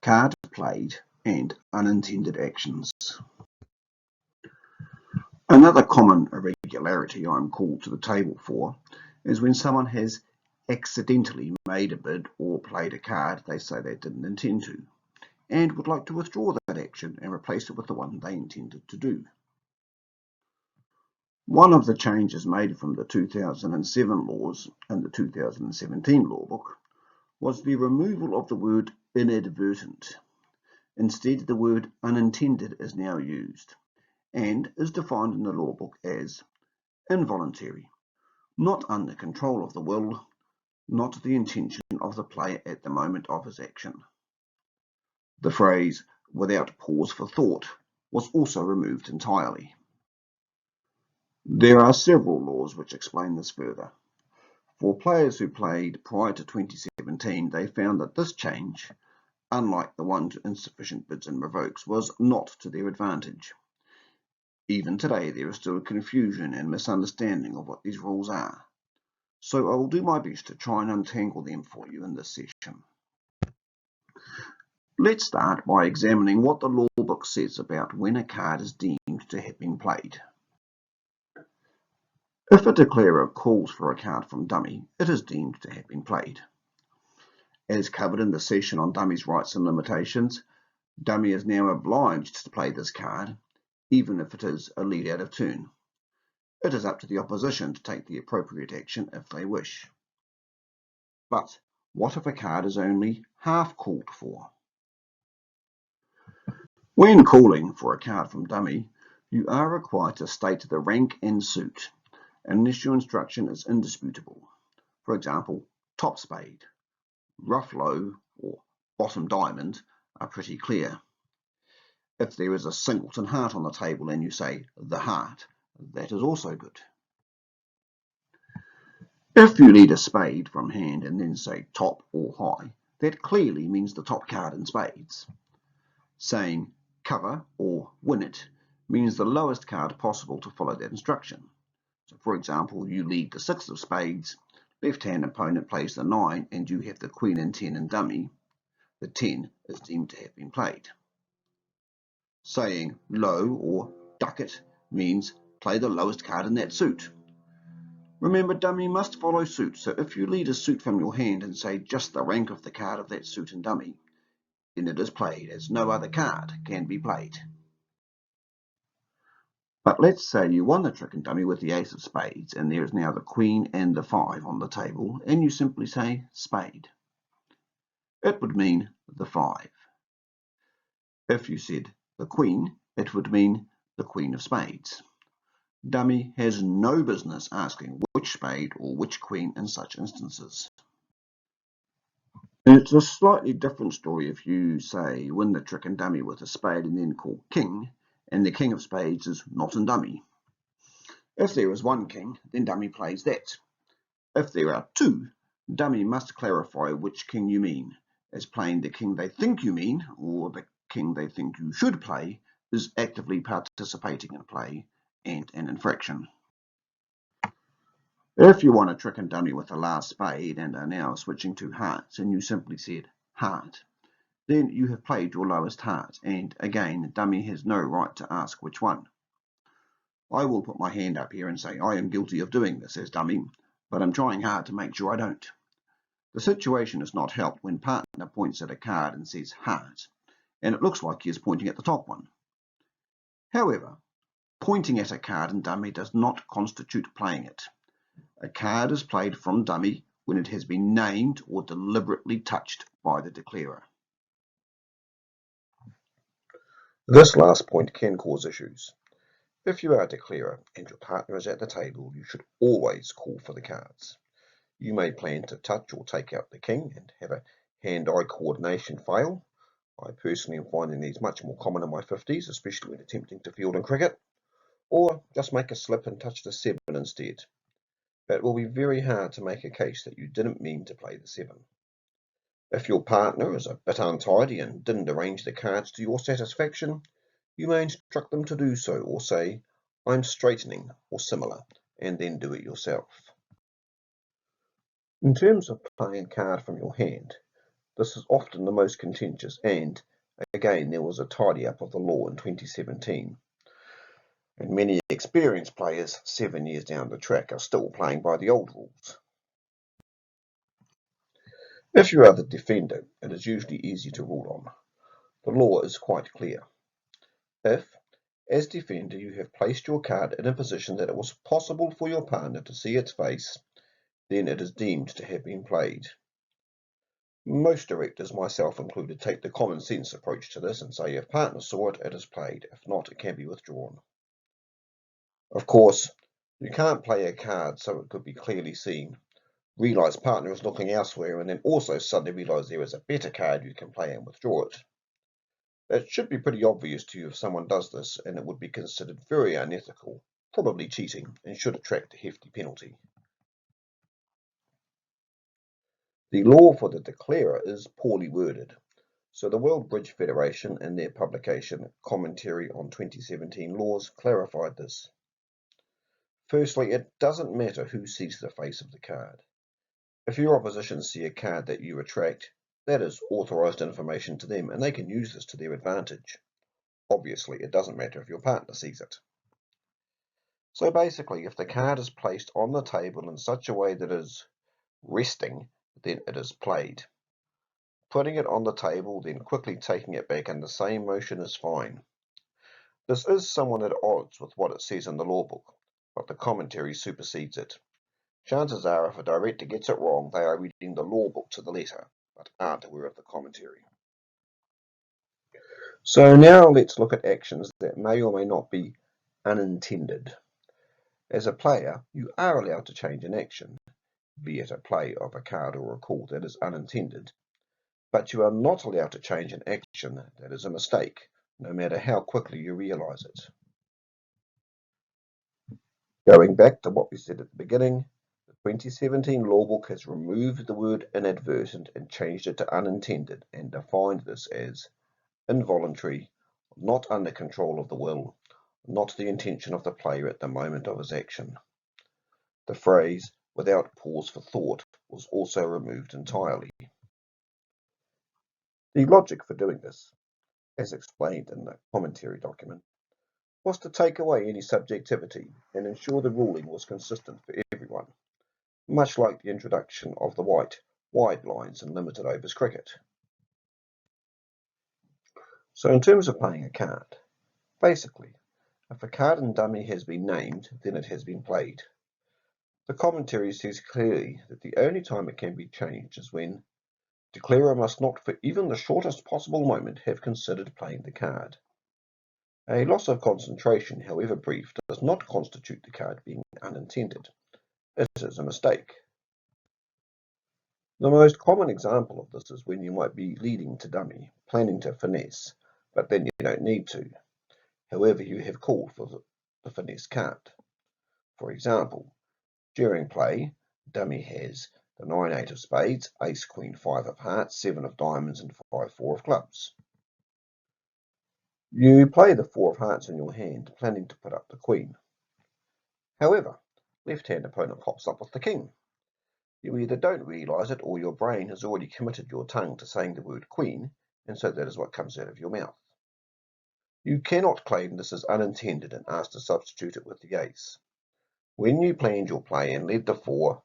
card played, and unintended actions. Another common irregularity I'm called to the table for is when someone has accidentally made a bid or played a card they say they didn't intend to, and would like to withdraw that action and replace it with the one they intended to do. One of the changes made from the 2007 laws and the 2017 law book was the removal of the word inadvertent. Instead, the word unintended is now used and is defined in the law book as involuntary, not under control of the will, not the intention of the player at the moment of his action. The phrase without pause for thought was also removed entirely. There are several laws which explain this further. For players who played prior to 2017, they found that this change, unlike the one to insufficient bids and revokes, was not to their advantage. Even today, there is still confusion and misunderstanding of what these rules are, so I will do my best to try and untangle them for you in this session. Let's start by examining what the law book says about when a card is deemed to have been played. If a declarer calls for a card from dummy, it is deemed to have been played. As covered in the session on dummies' rights and limitations, dummy is now obliged to play this card, even if it is a lead out of turn. It is up to the opposition to take the appropriate action if they wish. But what if a card is only half called for? When calling for a card from dummy, you are required to state the rank and suit, unless your instruction is indisputable. For example, top spade, rough low, or bottom diamond are pretty clear. If there is a singleton heart on the table and you say the heart, that is also good. If you lead a spade from hand and then say top or high, that clearly means the top card in spades. Saying cover or win it means the lowest card possible to follow that instruction. So for example, you lead the 6 of spades, left-hand opponent plays the 9 and you have the queen and 10 in dummy. The 10 is deemed to have been played. Saying low or duck it means play the lowest card in that suit. Remember, dummy must follow suit, so if you lead a suit from your hand and say just the rank of the card of that suit in dummy, then it is played, as no other card can be played. But let's say you won the trick in dummy with the ace of spades, and there is now the queen and the 5 on the table, and you simply say spade. It would mean the 5. If you said the queen, it would mean the queen of spades. Dummy has no business asking which spade or which queen in such instances. It's a slightly different story if you, say, win the trick in dummy with a spade and then call king, and the king of spades is not in dummy. If there is one king, then dummy plays that. If there are 2, dummy must clarify which king you mean, as playing the king they think you mean, or the king they think you should play, is actively participating in play and an infraction. If you won a trick in dummy with the last spade and are now switching to hearts and you simply said heart, then you have played your lowest heart, and again dummy has no right to ask which one. I will put my hand up here and say I am guilty of doing this as dummy, but I'm trying hard to make sure I don't. The situation is not helped when partner points at a card and says heart, and it looks like he is pointing at the top one. However, pointing at a card in dummy does not constitute playing it. A card is played from dummy when it has been named or deliberately touched by the declarer. This last point can cause issues. If you are a declarer and your partner is at the table, you should always call for the cards. You may plan to touch or take out the king and have a hand-eye coordination fail. I personally am finding these much more common in my 50s, especially when attempting to field in cricket. Or just make a slip and touch the 7 instead. It will be very hard to make a case that you didn't mean to play the 7. If your partner is a bit untidy and didn't arrange the cards to your satisfaction, you may instruct them to do so or say, I'm straightening or similar, and then do it yourself. In terms of playing a card from your hand, This is often the most contentious, and again there was a tidy up of the law in 2017, and many experienced players 7 years down the track are still playing by the old rules. If you are the defender, it is usually easy to rule on. The law is quite clear. If, as defender, you have placed your card in a position that it was possible for your partner to see its face, then it is deemed to have been played. Most directors, myself included, take the common sense approach to this and say if partner saw it, it is played. If not, it can be withdrawn. Of course, you can't play a card so it could be clearly seen, realise partner is looking elsewhere, and then also suddenly realise there is a better card you can play and withdraw it. It should be pretty obvious to you if someone does this, and it would be considered very unethical, probably cheating, and should attract a hefty penalty. The law for the declarer is poorly worded, so the World Bridge Federation, in their publication Commentary on 2017 Laws, clarified this. Firstly, it doesn't matter who sees the face of the card. If your opposition see a card that you retract, that is authorised information to them, and they can use this to their advantage. Obviously, it doesn't matter if your partner sees it. So basically, if the card is placed on the table in such a way that it is resting, then it is played. Putting it on the table, then quickly taking it back in the same motion is fine. This is somewhat at odds with what it says in the law book, but the commentary supersedes it. Chances are if a director gets it wrong, they are reading the law book to the letter, but aren't aware of the commentary. So now let's look at actions that may or may not be unintended. As a player, you are allowed to change an action, be it a play of a card or a call that is unintended, but you are not allowed to change an action that is a mistake, no matter how quickly you realise it. Going back to what we said at the beginning, the 2017 law book has removed the word inadvertent and changed it to unintended and defined this as involuntary, not under control of the will, not the intention of the player at the moment of his action. The phrase, without pause for thought, was also removed entirely. The logic for doing this, as explained in the commentary document, was to take away any subjectivity and ensure the ruling was consistent for everyone, much like the introduction of the wide lines in limited overs cricket. So in terms of playing a card, basically, if a card in dummy has been named, then it has been played. The commentary says clearly that the only time it can be changed is when declarer must not for even the shortest possible moment have considered playing the card. A loss of concentration, however brief, does not constitute the card being unintended. It is a mistake. The most common example of this is when you might be leading to dummy, planning to finesse, but then you don't need to. However, you have called for the finesse card. For example, during play, dummy has the 9-8 of spades, ace, queen, 5 of hearts, 7 of diamonds, and 5-4 of clubs. You play the 4 of hearts in your hand, planning to put up the queen. However, left-hand opponent pops up with the king. You either don't realise it or your brain has already committed your tongue to saying the word queen, and so that is what comes out of your mouth. You cannot claim this is unintended and ask to substitute it with the ace. When you planned your play and led the 4,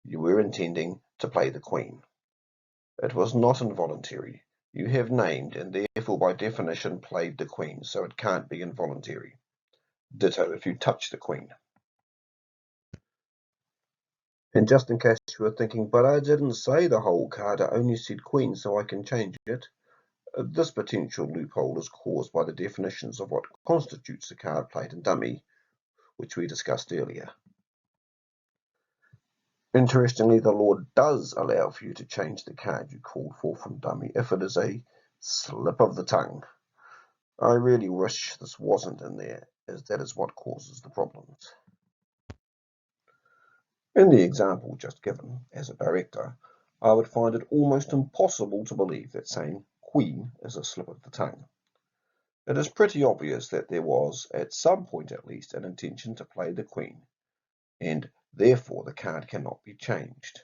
you were intending to play the queen. It was not involuntary. You have named and therefore by definition played the queen, so it can't be involuntary. Ditto if you touch the queen. And just in case you were thinking, but I didn't say the whole card, I only said queen, so I can change it. This potential loophole is caused by the definitions of what constitutes a card played in dummy, which we discussed earlier. Interestingly, the law does allow for you to change the card you called for from dummy if it is a slip of the tongue. I really wish this wasn't in there, as that is what causes the problems. In the example just given, as a director, I would find it almost impossible to believe that saying queen is a slip of the tongue. It is pretty obvious that there was, at some point at least, an intention to play the queen, and therefore the card cannot be changed.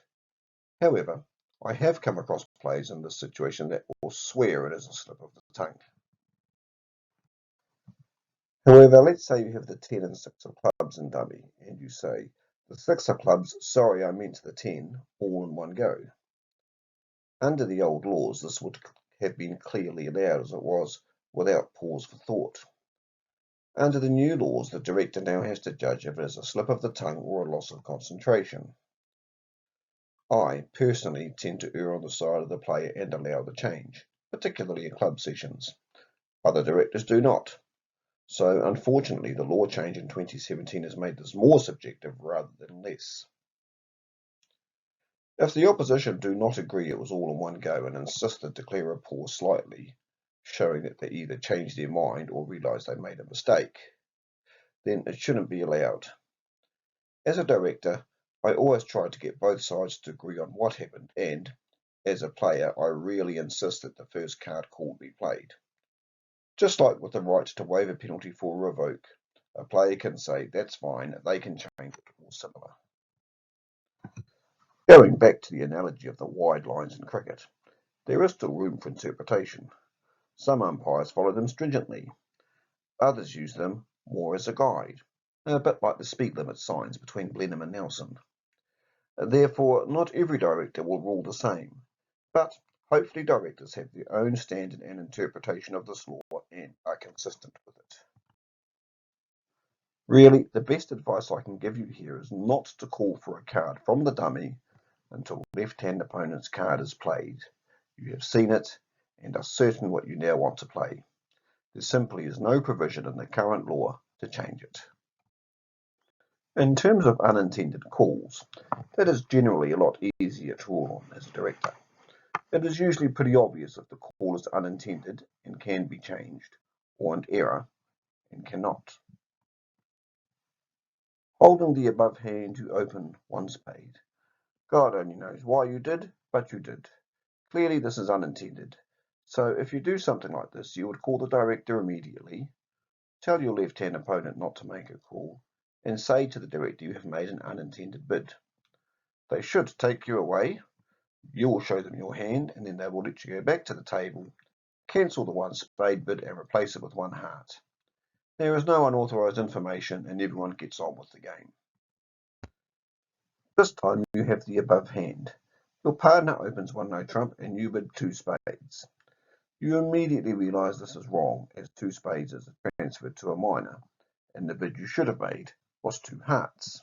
However, I have come across players in this situation that will swear it is a slip of the tongue. However, let's say you have the 10 and 6 of clubs in dummy, and you say, the 6 of clubs, sorry I meant the 10, all in one go. Under the old laws, this would have been clearly allowed as it was, without pause for thought. Under the new laws, the director now has to judge if it is a slip of the tongue or a loss of concentration. I, personally, tend to err on the side of the player and allow the change, particularly in club sessions. Other directors do not. So, unfortunately, the law change in 2017 has made this more subjective rather than less. If the opposition do not agree it was all in one go and insist to declare a pause slightly, showing that they either changed their mind or realise they made a mistake, then it shouldn't be allowed. As a director, I always try to get both sides to agree on what happened and, as a player, I really insist that the first card called be played. Just like with the right to waive a penalty for a revoke, a player can say that's fine, they can change it, or similar. Going back to the analogy of the wide lines in cricket, there is still room for interpretation. Some umpires follow them stringently, others use them more as a guide, a bit like the speed limit signs between Blenheim and Nelson. Therefore, not every director will rule the same, but hopefully directors have their own standard and interpretation of this law and are consistent with it. Really, the best advice I can give you here is not to call for a card from the dummy until left-hand opponent's card is played. You have seen it and are certain what you now want to play. There simply is no provision in the current law to change it. In terms of unintended calls, that is generally a lot easier to rule on as a director. It is usually pretty obvious if the call is unintended and can be changed, or an error and cannot. Holding the above hand, you open one spade. God only knows why you did, but you did. Clearly this is unintended. So if you do something like this, you would call the director immediately, tell your left-hand opponent not to make a call, and say to the director you have made an unintended bid. They should take you away. You will show them your hand, and then they will let you go back to the table, cancel the one spade bid and replace it with one heart. There is no unauthorised information and everyone gets on with the game. This time you have the above hand. Your partner opens one no trump and you bid two spades. You immediately realise this is wrong, as two spades is transferred to a minor, and the bid you should have made was two hearts.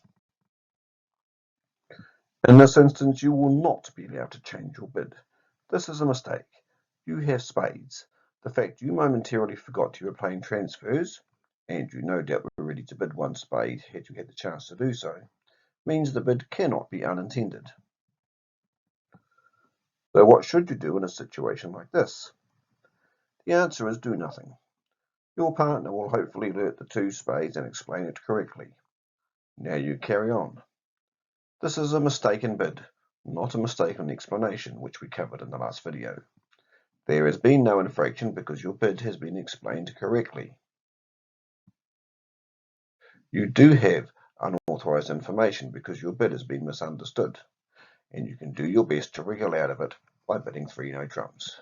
In this instance, you will not be allowed to change your bid. This is a mistake. You have spades. The fact you momentarily forgot you were playing transfers, and you no doubt were ready to bid one spade had you had the chance to do so, means the bid cannot be unintended. So what should you do in a situation like this? The answer is do nothing. Your partner will hopefully alert the two spades and explain it correctly. Now you carry on. This is a mistaken bid, not a mistaken explanation, which we covered in the last video. There has been no infraction because your bid has been explained correctly. You do have unauthorised information because your bid has been misunderstood, and you can do your best to wriggle out of it by bidding three no trumps.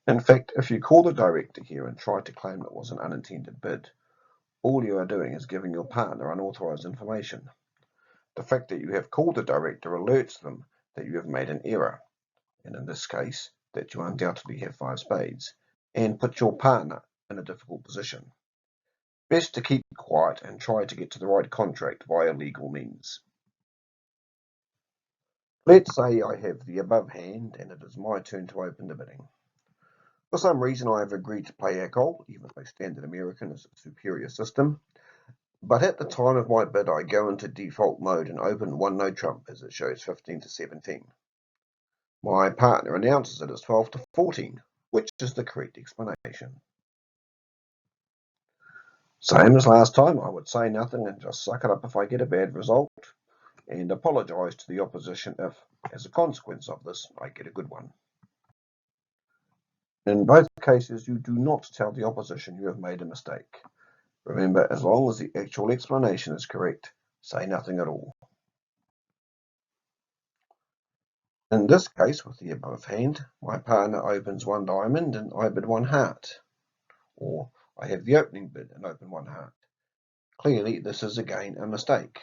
In fact, if you call the director here and try to claim it was an unintended bid, all you are doing is giving your partner unauthorised information. The fact that you have called the director alerts them that you have made an error, and in this case, that you undoubtedly have five spades, and puts your partner in a difficult position. Best to keep quiet and try to get to the right contract via legal means. Let's say I have the above hand and it is my turn to open the bidding. For some reason I have agreed to play alcohol, even though Standard American is a superior system. But at the time of my bid I go into default mode and open one no trump as it shows 15 to 17. My partner announces it as 12 to 14, which is the correct explanation. Same as last time, I would say nothing and just suck it up if I get a bad result, and apologise to the opposition if, as a consequence of this, I get a good one. In both cases, you do not tell the opposition you have made a mistake. Remember, as long as the actual explanation is correct, say nothing at all. In this case, with the above hand, my partner opens one diamond and I bid one heart. Or I have the opening bid and open one heart. Clearly, this is again a mistake.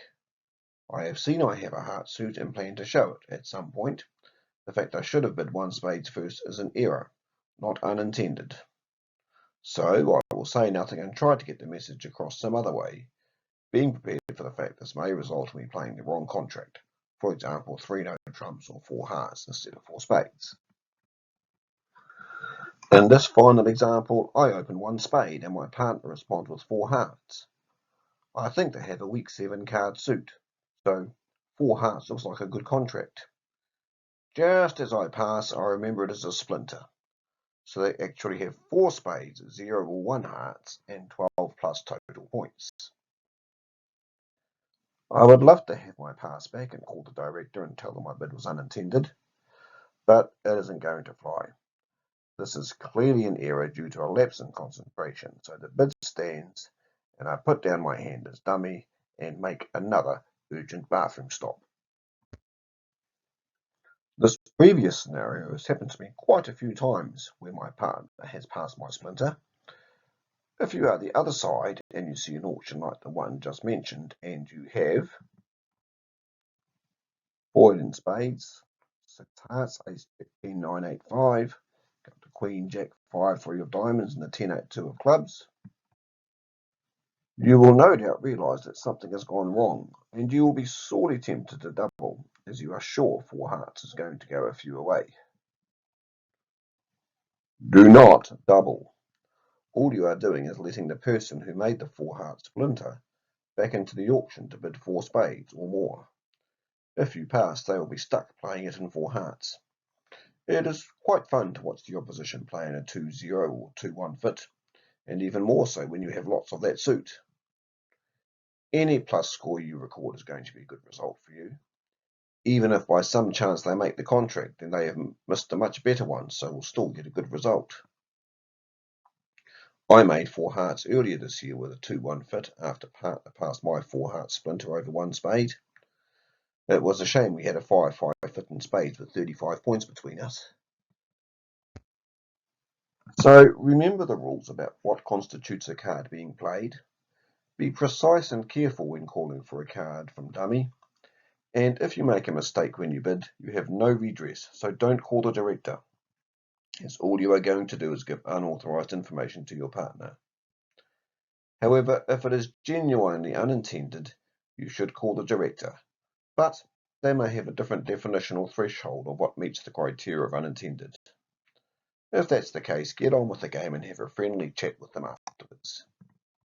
I have seen I have a heart suit and plan to show it at some point. The fact I should have bid one spades first is an error, not unintended. So I will say nothing and try to get the message across some other way, being prepared for the fact this may result in me playing the wrong contract. For example, 3 no trumps or 4 hearts instead of 4 spades. In this final example, I open one spade and my partner responds with 4 hearts. I think they have a weak 7 card suit, so 4 hearts looks like a good contract. Just as I pass, I remember it is a splinter. So they actually have 4 spades, 0 or 1 hearts, and 12 plus total points. I would love to have my pass back and call the director and tell them my bid was unintended, but it isn't going to fly. This is clearly an error due to a lapse in concentration, so the bid stands, and I put down my hand as dummy and make another urgent bathroom stop. This previous scenario has happened to me quite a few times where my partner has passed my splinter. If you are the other side and you see an auction like the one just mentioned and you have 4 in spades, 6 hearts, ace, 10, 9, 8, 5, got the queen, jack, 5, 3 of diamonds and the 10, 8, 2 of clubs, you will no doubt realise that something has gone wrong and you will be sorely tempted to double as you are sure 4 hearts is going to go a few away. Do not double. All you are doing is letting the person who made the 4 heart splinter back into the auction to bid 4 spades or more. If you pass, they will be stuck playing it in 4 hearts. It is quite fun to watch the opposition play in a 2-0 or 2-1 fit, and even more so when you have lots of that suit. Any plus score you record is going to be a good result for you. Even if by some chance they make the contract, then they have missed a much better one, so will still get a good result. I made 4 hearts earlier this year with a 2-1 fit after partner passed my 4 heart splinter over 1 spade. It was a shame we had a 5-5 fit in spades with 35 points between us. So remember the rules about what constitutes a card being played. Be precise and careful when calling for a card from dummy. And if you make a mistake when you bid, you have no redress, so don't call the director, as all you are going to do is give unauthorized information to your partner. However, if it is genuinely unintended, you should call the director, but they may have a different definition or threshold of what meets the criteria of unintended. If that's the case, get on with the game and have a friendly chat with them after.